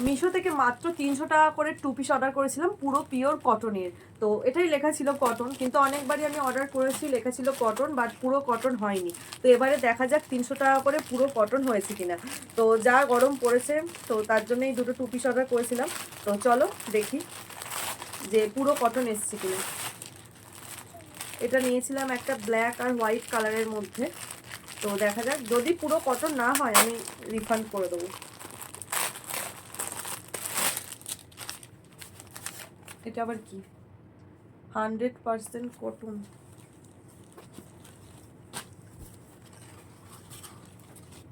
মিশো থেকে মাত্র 300 টাকা করে 2 পিস অর্ডার করেছিলাম, পুরো পিওর কটনের। তো এটাই লেখা ছিল কটন, কিন্তু অনেকবারই আমি অর্ডার করেছি লেখা ছিল কটন, বাট পুরো কটন হয়নি। তো এবারে দেখা যাক 300 টাকা করে পুরো কটন হয়েছে কিনা। তো যা গরম পড়েছে, তো তার জন্যই দুটো 2 পিস অর্ডার করেছিলাম। তো চলো দেখি যে পুরো কটন এসছে কিনা। এটা নিয়েছিলাম একটা ব্ল্যাক আর হোয়াইট কালারের মধ্যে। তো দেখা যাক, যদি পুরো কটন না হয় আমি রিফান্ড করে দেবো। এটা আবার কি? 100% কটন।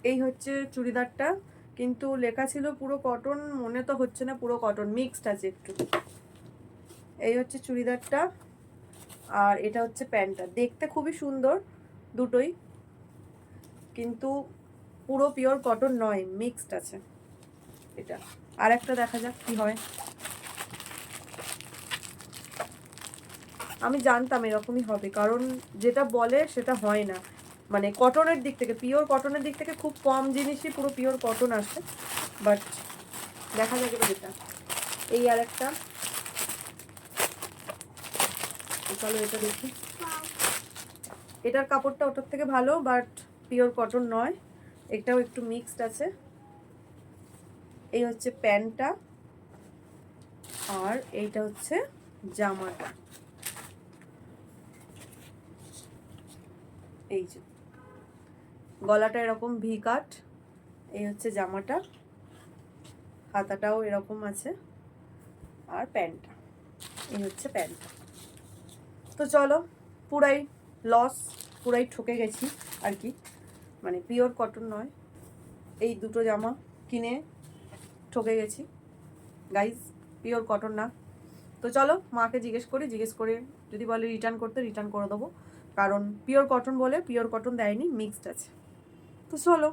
এই হচ্ছে চুড়িদারটা, কিন্তু লেখা ছিল পুরো কটন, মনে তো হচ্ছে না পুরো কটন, মিক্সড আছে একটু। এই হচ্ছে চুড়িদারটা, আর এটা হচ্ছে প্যান্টটা। দেখতে খুবই সুন্দর দুটোই, কিন্তু পুরো পিওর কটন নয়, মিক্সড আছে এটা। আর একটা দেখা যাক কি হয়। আমি জানতাম এরকমই হবে, কারণ যেটা বলে সেটা হয় না। মানে কটনের দিক থেকে, পিওর কটনের দিক থেকে খুব কম জিনিসই পুরো পিওর কটন আসে। বাট দেখা যাক এবার এটা। এই আর একটা, চলো এটা দেখি। এটার কাপড়টা ওটার থেকে ভালো, বাট পিওর কটন নয়। এটাও একটু মিক্সড আছে। এই হচ্ছে প্যান্টটা, আর এইটা হচ্ছে জামাটা। এই যে গলাটা এরকম ভি কাট। এই হচ্ছে জামাটা, হাতাটাও এরকম আছে, আর প্যান্টটা। এই হচ্ছে প্যান্টটা। তো চলো, পুরাই লস, পুরাই ঠকে গেছি আর কি। মানে পিওর কটন নয়, এই দুটো জামা কিনে ঠকে গেছি গাইজ, পিওর কটন না। তো চলো মাকে জিজ্ঞেস করে যদি বলে রিটার্ন করতে, রিটার্ন করে দেবো, কারণ পিওর কটন বলে পিওর কটন দেয়নি, মিক্সড আছে। তো চলো,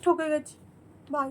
ঠকে গেছি, বাই।